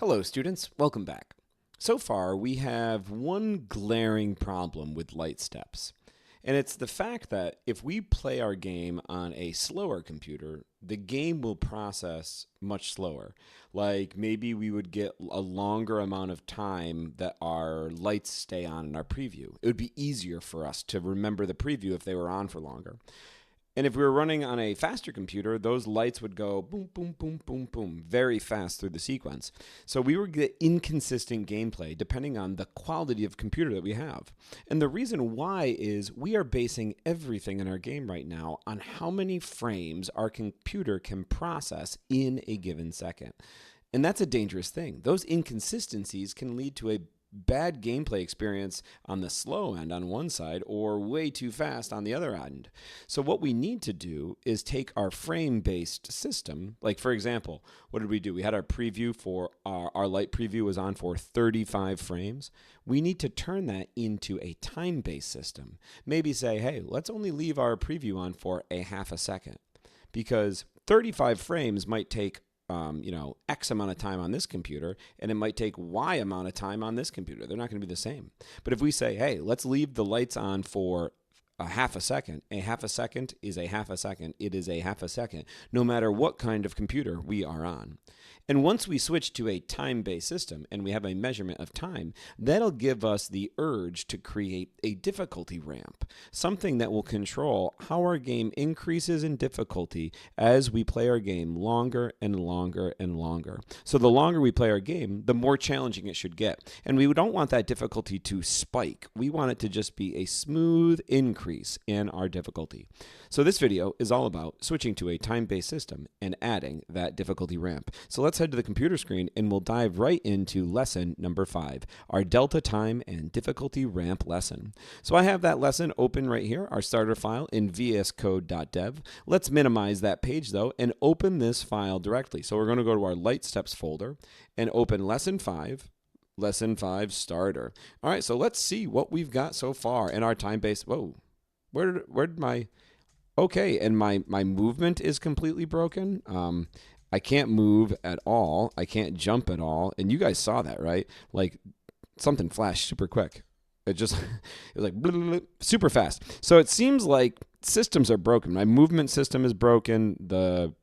Hello students, welcome back. So far we have one glaring problem with light steps, and it's the fact that if we play our game on a slower computer, the game will process much slower. Like maybe we would get a longer amount of time that our lights stay on in our preview. It would be easier for us to remember the preview if they were on for longer. And if we were running on a faster computer, those lights would go boom, boom, boom, boom, boom, very fast through the sequence. So we would get inconsistent gameplay depending on the quality of computer that we have. And the reason why is we are basing everything in our game right now on how many frames our computer can process in a given second. And that's a dangerous thing. Those inconsistencies can lead to a bad gameplay experience on the slow end on one side or way too fast on the other end. So what we need to do is take our frame-based system, like for example, what did we do? We had our preview for our light preview was on for 35 frames. We need to turn that into a time-based system. Maybe say, hey, let's only leave our preview on for a half a second because 35 frames might take X amount of time on this computer, and it might take Y amount of time on this computer. They're not going to be the same. But if we say, hey, let's leave the lights on for a half a second is a half a second. It is a half a second, no matter what kind of computer we are on. And once we switch to a time-based system and we have a measurement of time, that'll give us the urge to create a difficulty ramp, something that will control how our game increases in difficulty as we play our game longer and longer and longer. So the longer we play our game, the more challenging it should get. And we don't want that difficulty to spike. We want it to just be a smooth increase in our difficulty. So this video is all about switching to a time-based system and adding that difficulty ramp. So let's head to the computer screen and we'll dive right into lesson number 5, our delta time and difficulty ramp lesson. So I have that lesson open right here, our starter file in vscode.dev. Let's minimize that page though and open this file directly. So we're going to go to our light steps folder and open lesson 5. Lesson 5 starter. All right, so let's see what we've got so far in our time-based. Whoa, where did my... Okay, and my movement is completely broken. I can't move at all. I can't jump at all. And you guys saw that, right? Like something flashed super quick. It was like blah, blah, blah, super fast. So it seems like systems are broken. My movement system is broken. The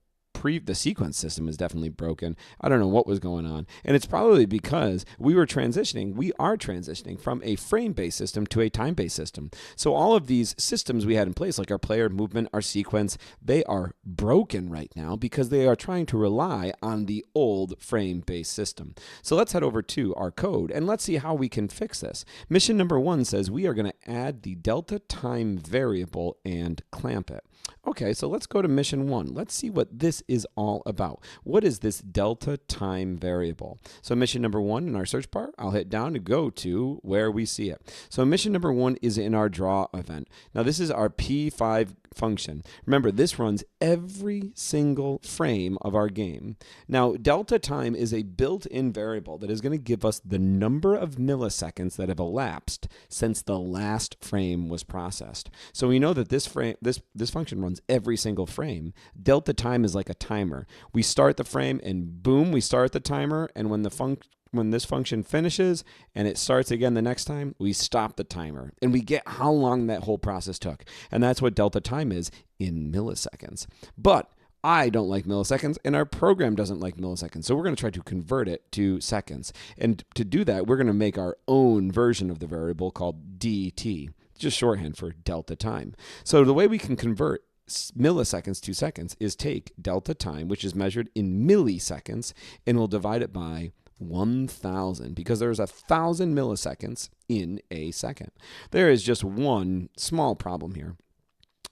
sequence system is definitely broken. I don't know what was going on. And it's probably because we are transitioning from a frame-based system to a time-based system. So all of these systems we had in place, like our player movement, our sequence, they are broken right now because they are trying to rely on the old frame-based system. So let's head over to our code and let's see how we can fix this. Mission number 1 says we are going to add the delta time variable and clamp it. Okay, so let's go to mission 1. Let's see what this is all about. What is this delta time variable? So mission number 1 in our search bar, I'll hit down to go to where we see it. So mission number 1 is in our draw event. Now this is our P5 function. Remember, this runs every single frame of our game. Now, delta time is a built-in variable that is going to give us the number of milliseconds that have elapsed since the last frame was processed. So we know that this function runs every single frame. Delta time is like a timer. We start the frame and boom, we start the timer, and when this function finishes and it starts again the next time, we stop the timer and we get how long that whole process took. And that's what delta time is in milliseconds. But I don't like milliseconds and our program doesn't like milliseconds. So we're going to try to convert it to seconds. And to do that, we're going to make our own version of the variable called dt, just shorthand for delta time. So the way we can convert milliseconds to seconds is take delta time, which is measured in milliseconds, and we'll divide it by 1,000 because there's 1,000 milliseconds in a second. There is just one small problem here.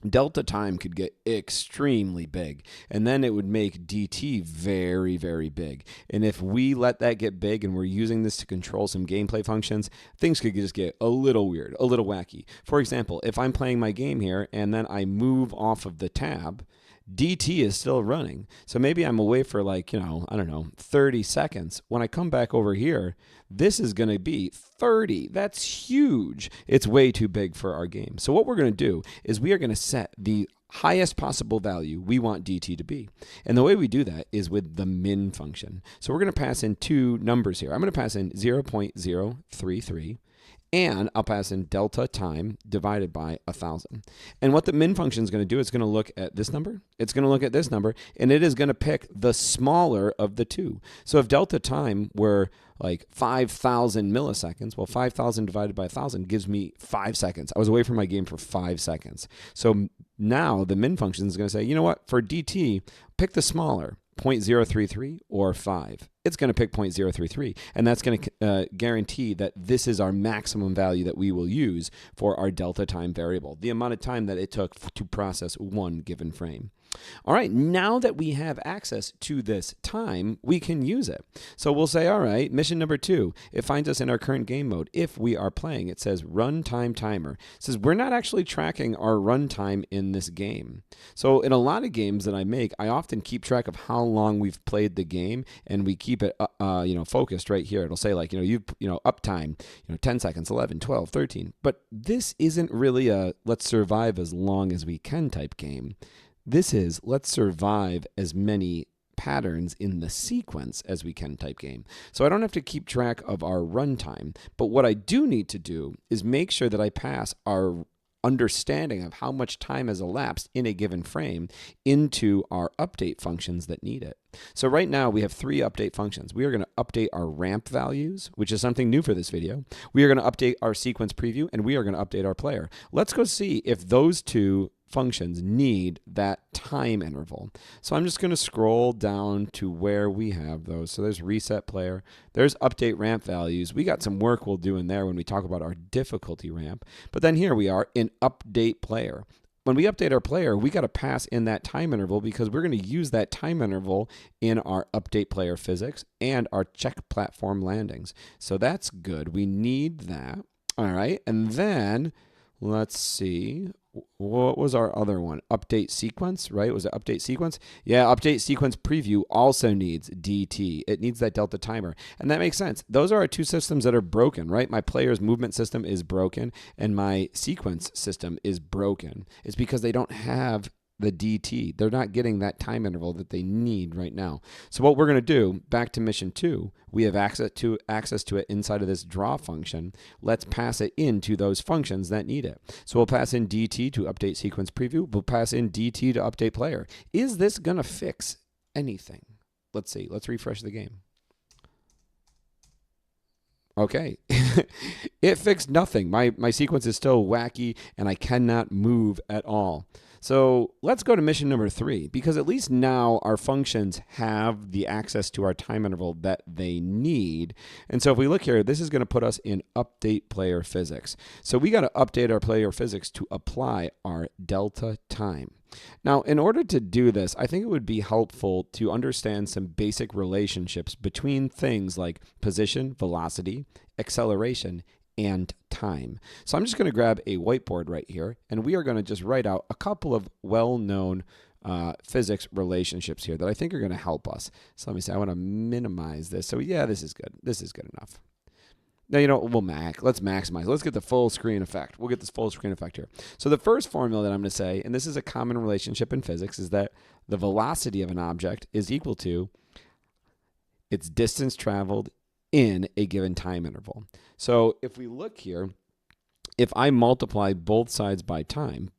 Delta time could get extremely big, and then it would make dt very, very big. And if we let that get big and we're using this to control some gameplay functions, things could just get a little weird, a little wacky. For example, if I'm playing my game here and then I move off of the tab, DT is still running. So maybe I'm away for like, 30 seconds. When I come back over here, this is going to be 30. That's huge. It's way too big for our game. So what we're going to do is we are going to set the highest possible value we want dt to be. And the way we do that is with the min function. So we're going to pass in two numbers here. I'm going to pass in 0.033, and I'll pass in delta time divided by 1,000. And what the min function is going to do, it's going to look at this number, it's going to look at this number, and it is going to pick the smaller of the two. So if delta time were like 5,000 milliseconds, well, 5,000 divided by 1,000 gives me 5 seconds. I was away from my game for 5 seconds. So now the min function is going to say, you know what, for dt, pick the smaller, 0.033 or 5. It's going to pick 0.033, and that's going to guarantee that this is our maximum value that we will use for our delta time variable, the amount of time that it took to process one given frame. All right, now that we have access to this time, we can use it. So we'll say, all right, mission number 2, it finds us in our current game mode. If we are playing, it says runtime timer. It says we're not actually tracking our runtime in this game. So in a lot of games that I make, I often keep track of how long we've played the game, and we keep it focused right here. It'll say like, uptime, 10 seconds, 11, 12, 13. But this isn't really a let's survive as long as we can type game. This is let's survive as many patterns in the sequence as we can type game. So I don't have to keep track of our runtime, but what I do need to do is make sure that I pass our understanding of how much time has elapsed in a given frame into our update functions that need it. So right now we have 3 update functions. We are going to update our ramp values, which is something new for this video. We are going to update our sequence preview, and we are going to update our player. Let's go see if those two functions need that time interval. So I'm just going to scroll down to where we have those. So there's reset player, there's update ramp values. We got some work we'll do in there when we talk about our difficulty ramp. But then here we are in update player. When we update our player, we got to pass in that time interval because we're going to use that time interval in our update player physics and our check platform landings. So that's good. We need that. All right. And then let's see. What was our other one? Update sequence, right? Was it update sequence? Yeah, update sequence preview also needs DT. It needs that delta timer. And that makes sense. Those are our two systems that are broken, right? My player's movement system is broken and my sequence system is broken. It's because they don't have the DT. They're not getting that time interval that they need right now. So what we're going to do, back to mission 2, we have access to it inside of this draw function. Let's pass it into those functions that need it. So we'll pass in DT to update sequence preview. We'll pass in DT to update player. Is this going to fix anything? Let's see. Let's refresh the game. Okay, it fixed nothing. My sequence is still wacky and I cannot move at all. So let's go to mission number 3, because at least now our functions have the access to our time interval that they need. And so if we look here, this is going to put us in update player physics. So we got to update our player physics to apply our delta time. Now, in order to do this, I think it would be helpful to understand some basic relationships between things like position, velocity, acceleration, and time. So I'm just going to grab a whiteboard right here, and we are going to just write out a couple of well-known physics relationships here that I think are going to help us. So let me say, I want to minimize this. So yeah, this is good. This is good enough. Now, let's maximize. Let's get the full screen effect. We'll get this full screen effect here. So the first formula that I'm going to say, and this is a common relationship in physics, is that the velocity of an object is equal to its distance traveled in a given time interval. So if we look here, if I multiply both sides by time,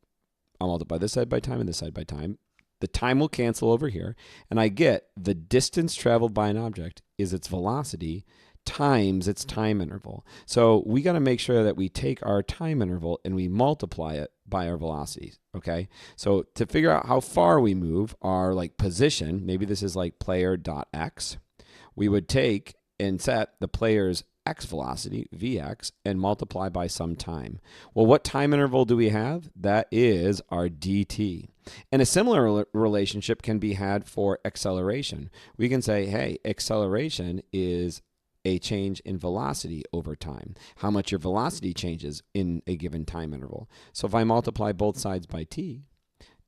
I'll multiply this side by time and this side by time, the time will cancel over here, and I get the distance traveled by an object is its velocity times its time interval. So we got to make sure that we take our time interval and we multiply it by our velocity, okay? So to figure out how far we move, our like position, maybe this is like player.x, we would take and set the player's x velocity, vx, and multiply by some time. Well, what time interval do we have? That is our dt. And a similar relationship can be had for acceleration. We can say, hey, acceleration is a change in velocity over time, how much your velocity changes in a given time interval. So if I multiply both sides by t,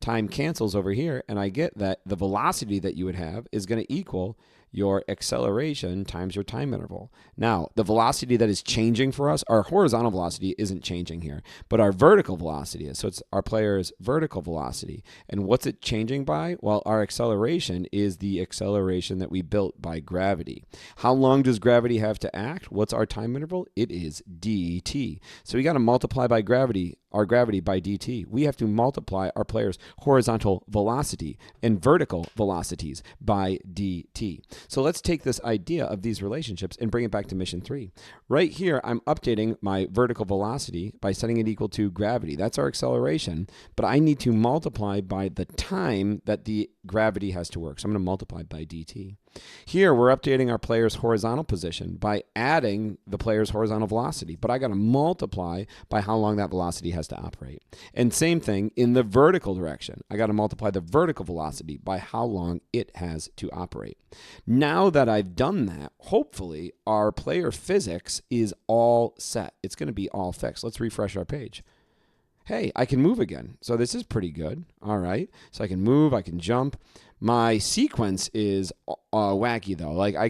time cancels over here, and I get that the velocity that you would have is going to equal your acceleration times your time interval. Now, the velocity that is changing for us, our horizontal velocity isn't changing here, but our vertical velocity is. So it's our player's vertical velocity. And what's it changing by? Well, our acceleration is the acceleration that we built by gravity. How long does gravity have to act? What's our time interval? It is dt. So we got to multiply by gravity, our gravity by dt. We have to multiply our player's horizontal velocity and vertical velocities by dt. So let's take this idea of these relationships and bring it back to mission 3. Right here, I'm updating my vertical velocity by setting it equal to gravity. That's our acceleration, but I need to multiply by the time that the gravity has to work. So I'm going to multiply by dt. Here, we're updating our player's horizontal position by adding the player's horizontal velocity, but I got to multiply by how long that velocity has to operate. And same thing in the vertical direction. I got to multiply the vertical velocity by how long it has to operate. Now that I've done that, hopefully our player physics is all set. It's going to be all fixed. Let's refresh our page. Hey, I can move again. So this is pretty good. All right. So I can move, I can jump. My sequence is wacky though. Like I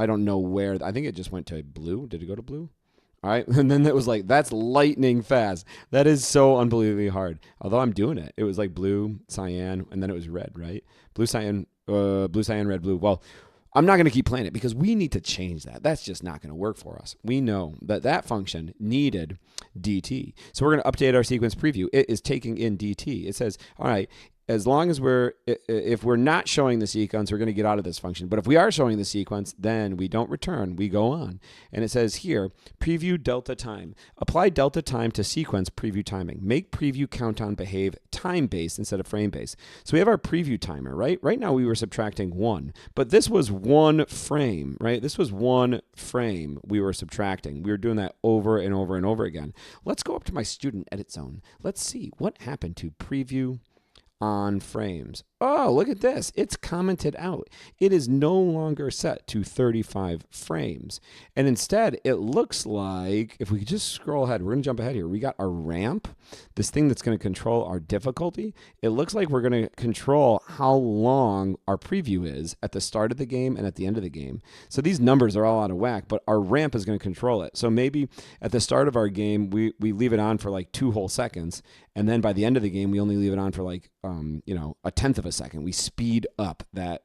don't know where. I think it just went to blue. Did it go to blue? All right. And then it was like, that's lightning fast. That is so unbelievably hard. Although I'm doing it. It was like blue, cyan, and then it was red, right? Blue, cyan, red, blue. Well, I'm not going to keep playing it because we need to change that. That's just not going to work for us. We know that that function needed dt. So we're going to update our sequence preview. It is taking in dt. It says, all right, as long as if we're not showing the sequence, we're going to get out of this function. But if we are showing the sequence, then we don't return, we go on. And it says here, preview delta time. Apply delta time to sequence preview timing. Make preview countdown behave time-based instead of frame-based. So we have our preview timer, right? Right now we were subtracting 1, but this was 1 frame, right? This was 1 frame we were subtracting. We were doing that over and over and over again. Let's go up to my student edit zone. Let's see what happened to preview on frames. Oh, look at this. It's commented out. It is no longer set to 35 frames. And instead, it looks like, if we could just scroll ahead, we're going to jump ahead here. We got our ramp, this thing that's going to control our difficulty. It looks like we're going to control how long our preview is at the start of the game and at the end of the game. So these numbers are all out of whack, but our ramp is going to control it. So maybe at the start of our game, we leave it on for like 2 whole seconds. And then by the end of the game, we only leave it on for like, a tenth of a second. We speed up that,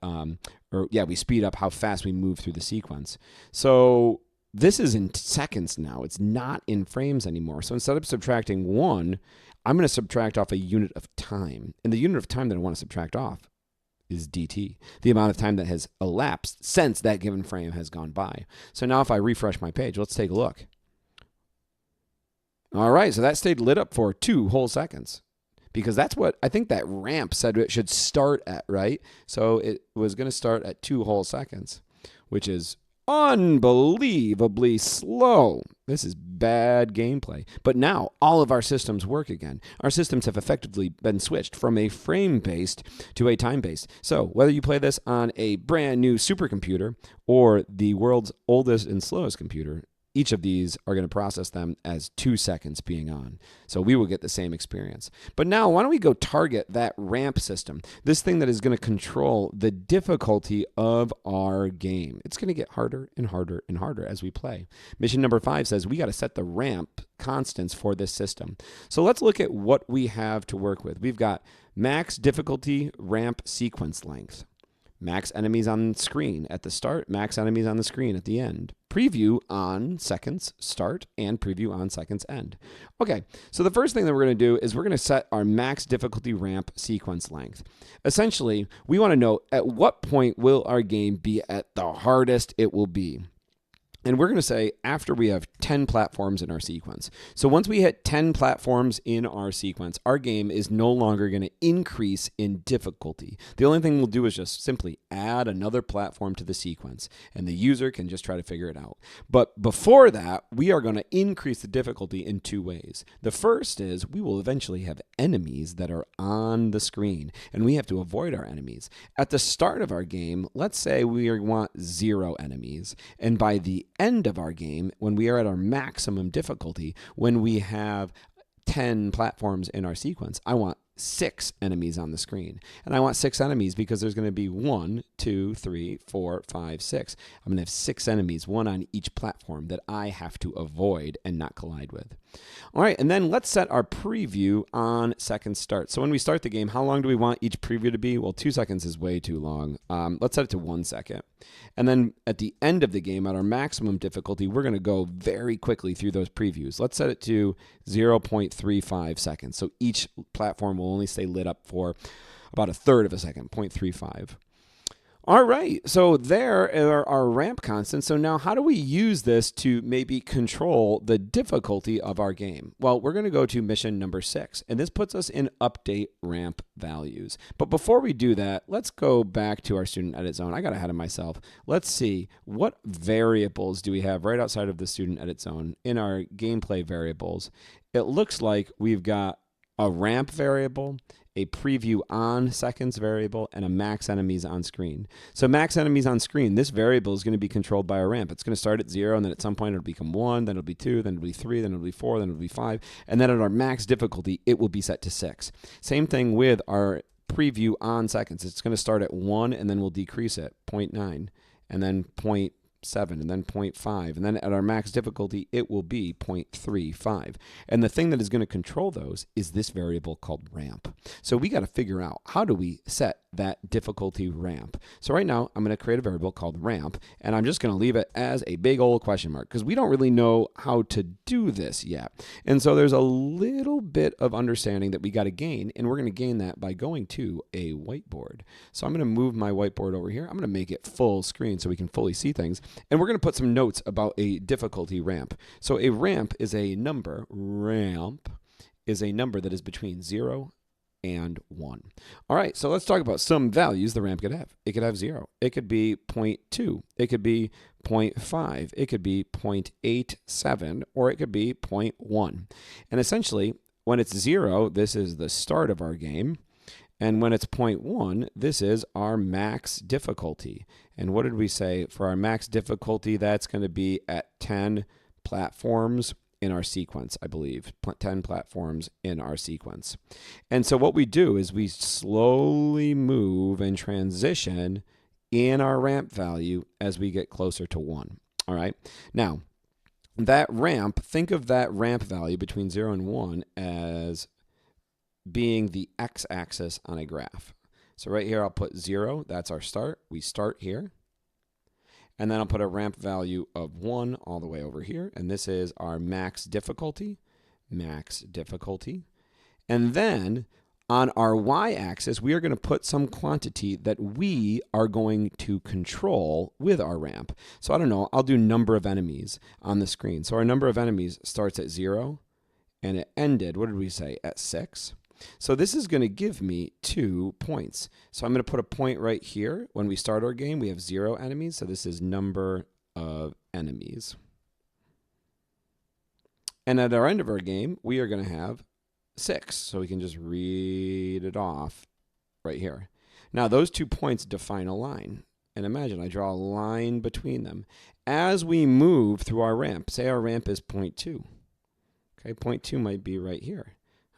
we speed up how fast we move through the sequence. So this is in seconds now. It's not in frames anymore. So instead of subtracting 1, I'm going to subtract off a unit of time. And the unit of time that I want to subtract off is dt, the amount of time that has elapsed since that given frame has gone by. So now if I refresh my page, let's take a look. All right, so that stayed lit up for 2 whole seconds because that's what I think that ramp said it should start at, right? So it was going to start at 2 whole seconds, which is unbelievably slow. This is bad gameplay. But now all of our systems work again. Our systems have effectively been switched from a frame-based to a time-based. So whether you play this on a brand new supercomputer or the world's oldest and slowest computer, each of these are going to process them as 2 seconds being on. So we will get the same experience. But now, why don't we go target that ramp system, this thing that is going to control the difficulty of our game. It's going to get harder and harder and harder as we play. Mission number 5 says we got to set the ramp constants for this system. So let's look at what we have to work with. We've got max difficulty ramp sequence length. Max enemies on screen at the start, max enemies on the screen at the end. Preview on seconds start and preview on seconds end. Okay, so the first thing that we're going to do is we're going to set our max difficulty ramp sequence length. Essentially, we want to know at what point will our game be at the hardest it will be. And we're going to say after we have 10 platforms in our sequence. So once we hit 10 platforms in our sequence, our game is no longer going to increase in difficulty. The only thing we'll do is just simply add another platform to the sequence, and the user can just try to figure it out. But before that, we are going to increase the difficulty in 2 ways. The first is we will eventually have enemies that are on the screen, and we have to avoid our enemies. At the start of our game, let's say we want 0 enemies, and by the end of our game, when we are at our maximum difficulty, when we have 10 platforms in our sequence, I want 6 enemies on the screen. And I want 6 enemies because there's going to be 1, 2, 3, 4, 5, 6. I'm going to have 6 enemies, one on each platform that I have to avoid and not collide with. All right, and then let's set our preview on second start. So when we start the game, how long do we want each preview to be? Well, 2 seconds is way too long. Let's set it to 1 second. And then at the end of the game, at our maximum difficulty, we're going to go very quickly through those previews. Let's set it to 0.35 seconds. So each platform will only stay lit up for about a third of a second, 0.35. All right, so there are our ramp constants. So now how do we use this to maybe control the difficulty of our game? Well, we're going to go to mission number 6, and this puts us in update ramp values. But before we do that, let's go back to our student edit zone. I got ahead of myself. Let's see, what variables do we have right outside of the student edit zone in our gameplay variables? It looks like we've got a ramp variable, a preview on seconds variable, and a max enemies on screen. So max enemies on screen, this variable is going to be controlled by a ramp. It's going to start at 0, and then at some point it'll become 1, then it'll be 2, then it'll be 3, then it'll be 4, then it'll be 5, and then at our max difficulty, it will be set to 6. Same thing with our preview on seconds. It's going to start at 1, and then we'll decrease it, 0.9, and then 0.7, and then 0.5, and then at our max difficulty, it will be 0.35. And the thing that is going to control those is this variable called ramp. So we got to figure out, how do we set that difficulty ramp? So right now, I'm going to create a variable called ramp, and I'm just going to leave it as a big old question mark because we don't really know how to do this yet. And so there's a little bit of understanding that we got to gain, and we're going to gain that by going to a whiteboard. So I'm going to move my whiteboard over here. I'm going to make it full screen so we can fully see things. And we're going to put some notes about a difficulty ramp. So a ramp is a number. Ramp is a number that is between 0 and 1. All right, so let's talk about some values the ramp could have. It could have 0. It could be 0.2. It could be 0.5. It could be 0.87, or it could be 0.1. And essentially, when it's 0, this is the start of our game. And when it's 0.1, this is our max difficulty. And what did we say? For our max difficulty, that's going to be at 10 platforms in our sequence, I believe. 10 platforms in our sequence. And so what we do is we slowly move and transition in our ramp value as we get closer to 1. All right? Now, that ramp, think of that ramp value between 0 and 1 as being the x-axis on a graph. So right here, I'll put 0. That's our start. We start here. And then I'll put a ramp value of 1 all the way over here. And this is our max difficulty. Max difficulty. And then on our y-axis, we are going to put some quantity that we are going to control with our ramp. So I don't know, I'll do number of enemies on the screen. So our number of enemies starts at 0, and it ended, what did we say, at 6. So this is going to give me 2 points. So I'm going to put a point right here. When we start our game, we have 0 enemies. So this is number of enemies. And at our end of our game, we are going to have 6. So we can just read it off right here. Now those 2 points define a line. And imagine I draw a line between them. As we move through our ramp, say our ramp is 0.2. Okay, 0.2 might be right here.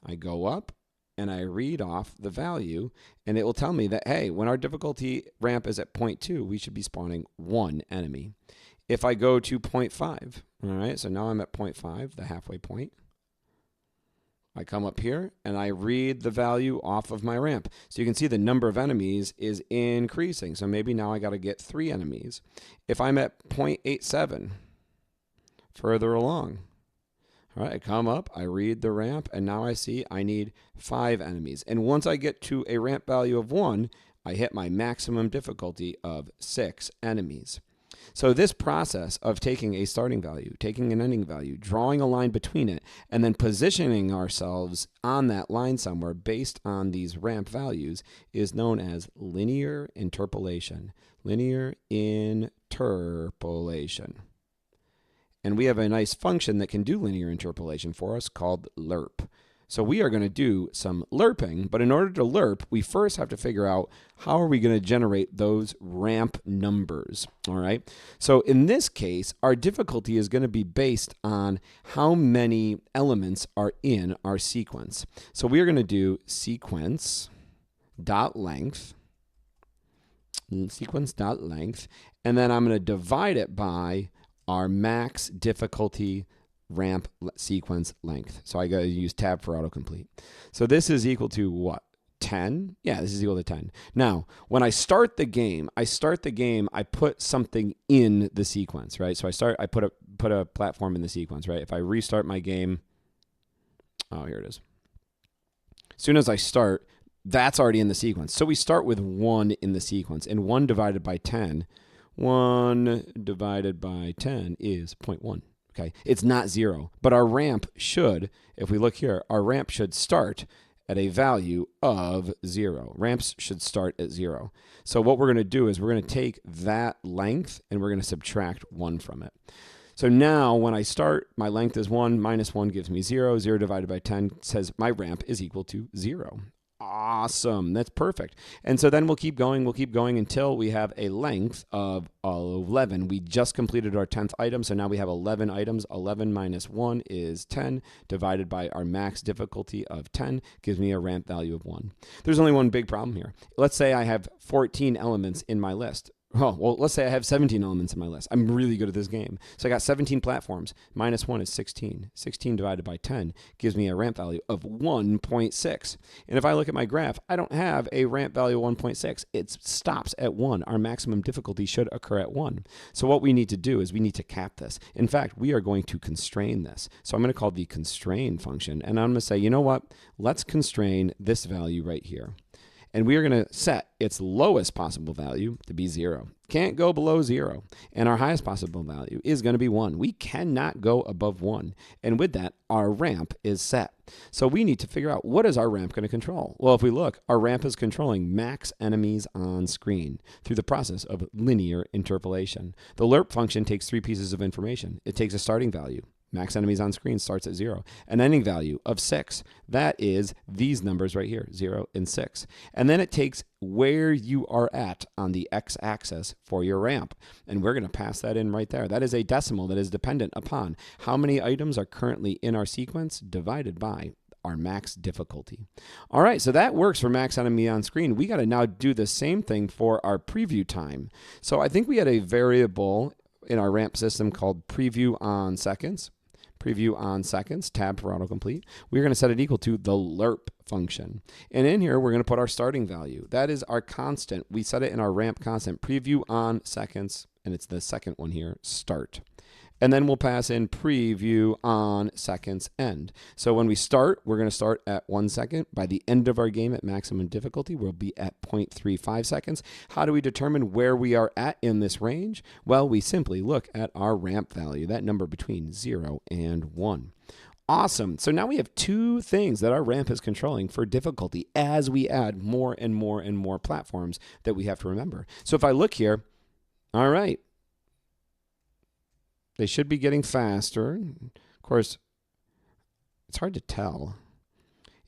I go up and I read off the value, and it will tell me that, hey, when our difficulty ramp is at 0.2, we should be spawning 1 enemy. If I go to 0.5, all right, so now I'm at 0.5, the halfway point. I come up here, and I read the value off of my ramp. So you can see the number of enemies is increasing. So maybe now I got to get 3 enemies. If I'm at 0.87, further along, all right, I come up, I read the ramp, and now I see I need 5 enemies. And once I get to a ramp value of 1, I hit my maximum difficulty of 6 enemies. So this process of taking a starting value, taking an ending value, drawing a line between it, and then positioning ourselves on that line somewhere based on these ramp values is known as linear interpolation. Linear interpolation. And we have a nice function that can do linear interpolation for us called lerp. So we are going to do some lerping, but in order to lerp, we first have to figure out how are we going to generate those ramp numbers, all right? So in this case, our difficulty is going to be based on how many elements are in our sequence. So we are going to do sequence.length, and then I'm going to divide it by our max difficulty ramp sequence length. So I got to use tab for autocomplete. So this is equal to what? 10? Yeah, this is equal to 10. Now, when I start the game, I put something in the sequence, right? So I put a platform in the sequence, right? If I restart my game, oh, here it is. As soon as I start, that's already in the sequence. So we start with 1 in the sequence, and 1 divided by 10 is 0.1. Okay, it's not 0, but our ramp should, if we look here, our ramp should start at a value of 0. Ramps should start at 0. So what we're going to do is we're going to take that length and we're going to subtract 1 from it. So now when I start, my length is 1, minus 1 gives me 0. 0 divided by 10 says my ramp is equal to 0. Awesome. That's perfect. And so then we'll keep going until we have a length of 11. We just completed our 10th item, so now we have 11 items. 11 minus 1 is 10, divided by our max difficulty of 10 gives me a ramp value of 1. There's only one big problem here. Let's say I have 14 elements in my list. Oh, well, let's say I have 17 elements in my list. I'm really good at this game. So I got 17 platforms. Minus 1 is 16. 16 divided by 10 gives me a ramp value of 1.6. And if I look at my graph, I don't have a ramp value of 1.6. It stops at 1. Our maximum difficulty should occur at 1. So what we need to do is we need to cap this. In fact, we are going to constrain this. So I'm going to call the constrain function. And I'm going to say, you know what? Let's constrain this value right here. And we are going to set its lowest possible value to be 0. Can't go below 0. And our highest possible value is going to be 1. We cannot go above 1. And with that, our ramp is set. So we need to figure out, what is our ramp going to control? Well, if we look, our ramp is controlling max enemies on screen through the process of linear interpolation. The lerp function takes 3 pieces of information. It takes a starting value. Max enemies on screen starts at 0. An ending value of 6. That is these numbers right here, 0 and 6. And then it takes where you are at on the x-axis for your ramp. And we're going to pass that in right there. That is a decimal that is dependent upon how many items are currently in our sequence divided by our max difficulty. All right, so that works for max enemy on screen. We got to now do the same thing for our preview time. So I think we had a variable in our ramp system called preview on seconds. Preview on seconds, tab for autocomplete. We're going to set it equal to the lerp function. And in here, we're going to put our starting value. That is our constant. We set it in our ramp constant, preview on seconds, and it's the second one here, start. And then we'll pass in preview on seconds end. So when we start, we're going to start at 1 second. By the end of our game at maximum difficulty, we'll be at 0.35 seconds. How do we determine where we are at in this range? Well, we simply look at our ramp value, that number between 0 and 1. Awesome. So now we have 2 things that our ramp is controlling for difficulty as we add more and more and more platforms that we have to remember. So if I look here, all right, they should be getting faster. Of course, it's hard to tell.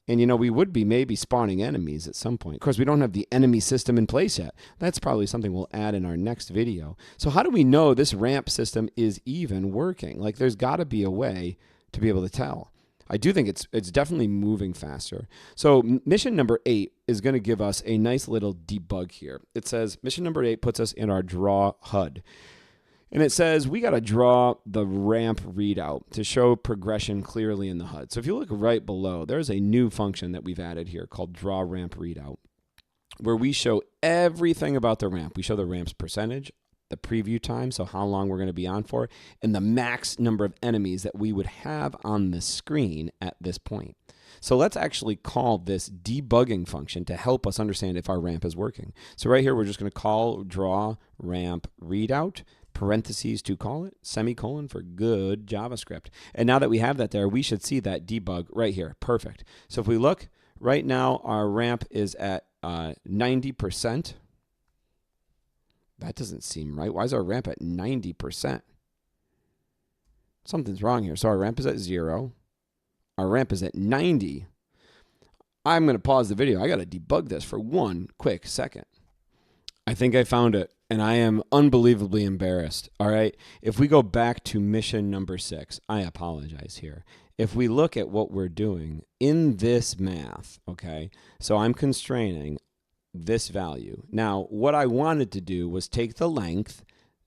And, you know, we would be maybe spawning enemies at some point. Of course, we don't have the enemy system in place yet. That's probably something we'll add in our next video. So how do we know this ramp system is even working? Like, there's got to be a way to be able to tell. I do think it's definitely moving faster. So mission number 8 is going to give us a nice little debug here. It says mission number 8 puts us in our draw HUD. And it says we got to draw the ramp readout to show progression clearly in the HUD. So if you look right below, there's a new function that we've added here called draw ramp readout, where we show everything about the ramp. We show the ramp's percentage, the preview time, so how long we're going to be on for, and the max number of enemies that we would have on the screen at this point. So let's actually call this debugging function to help us understand if our ramp is working. So right here, we're just going to call draw ramp readout, parentheses to call it, semicolon for good JavaScript. And now that we have that there, we should see that debug right here. Perfect. So if we look, right now our ramp is at 90%. That doesn't seem right. Why is our ramp at 90%? Something's wrong here. So our ramp is at 0. Our ramp is at 90. I'm going to pause the video. I got to debug this for one quick second. I think I found it, and I am unbelievably embarrassed. All right. If we go back to mission number 6, I apologize here. If we look at what we're doing in this math, okay, so I'm constraining this value. Now, what I wanted to do was take the length,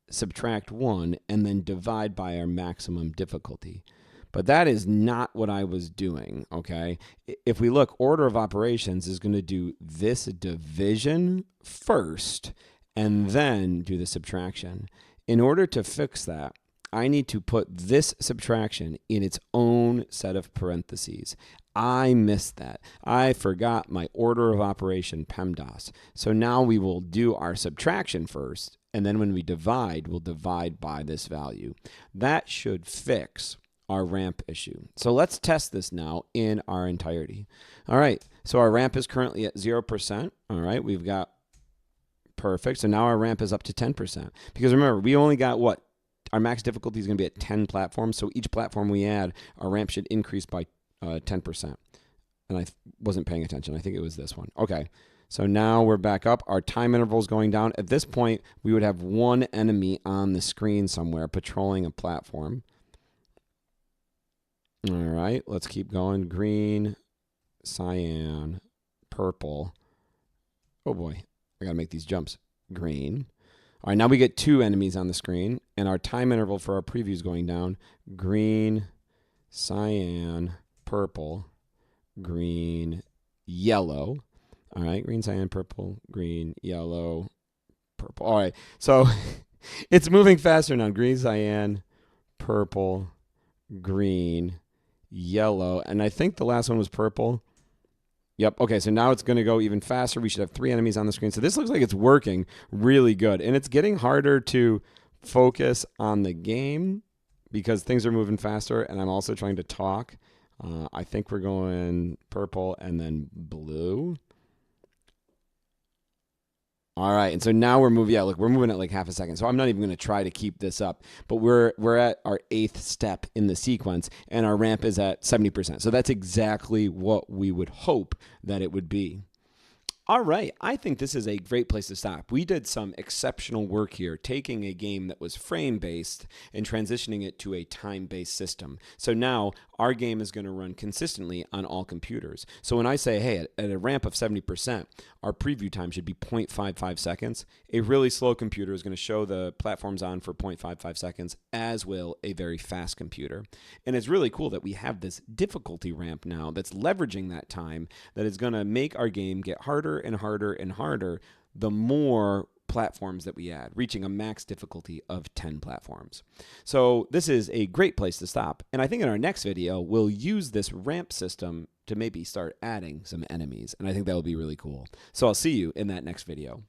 subtract 1, and then divide by our maximum difficulty. But that is not what I was doing, okay? If we look, order of operations is going to do this division first and then do the subtraction. In order to fix that, I need to put this subtraction in its own set of parentheses. I missed that. I forgot my order of operation PEMDAS. So now we will do our subtraction first, and then when we divide, we'll divide by this value. That should fix our ramp issue. So let's test this now in our entirety. All right, so our ramp is currently at 0%. All right, we've got perfect. So now our ramp is up to 10%. Because remember, we only got what? Our max difficulty is going to be at 10 platforms. So each platform we add, our ramp should increase by 10%. And I wasn't paying attention. I think it was this one. Okay. So now we're back up. Our time interval is going down. At this point, we would have one enemy on the screen somewhere patrolling a platform. All right. Let's keep going. Green, cyan, purple. Oh boy. I got to make these jumps. Green. All right, now we get 2 enemies on the screen, and our time interval for our preview is going down. Green, cyan, purple, green, yellow. All right, green, cyan, purple, green, yellow, purple. All right, so it's moving faster now. Green, cyan, purple, green, yellow, and I think the last one was purple. Yep. Okay, so now it's going to go even faster. We should have 3 enemies on the screen. So this looks like it's working really good. And it's getting harder to focus on the game because things are moving faster, and I'm also trying to talk. I think we're going purple and then blue. All right, and so now we're moving. Yeah, look, we're moving at like half a second. So I'm not even going to try to keep this up. But we're at our 8th step in the sequence, and our ramp is at 70%. So that's exactly what we would hope that it would be. All right, I think this is a great place to stop. We did some exceptional work here, taking a game that was frame-based and transitioning it to a time-based system. So now our game is going to run consistently on all computers. So when I say, hey, at a ramp of 70%, our preview time should be 0.55 seconds. A really slow computer is going to show the platforms on for 0.55 seconds, as will a very fast computer. And it's really cool that we have this difficulty ramp now that's leveraging that time that is going to make our game get harder and harder and harder the more platforms that we add, reaching a max difficulty of 10 platforms. So this is a great place to stop. And I think in our next video, we'll use this ramp system to maybe start adding some enemies. And I think that will be really cool. So I'll see you in that next video.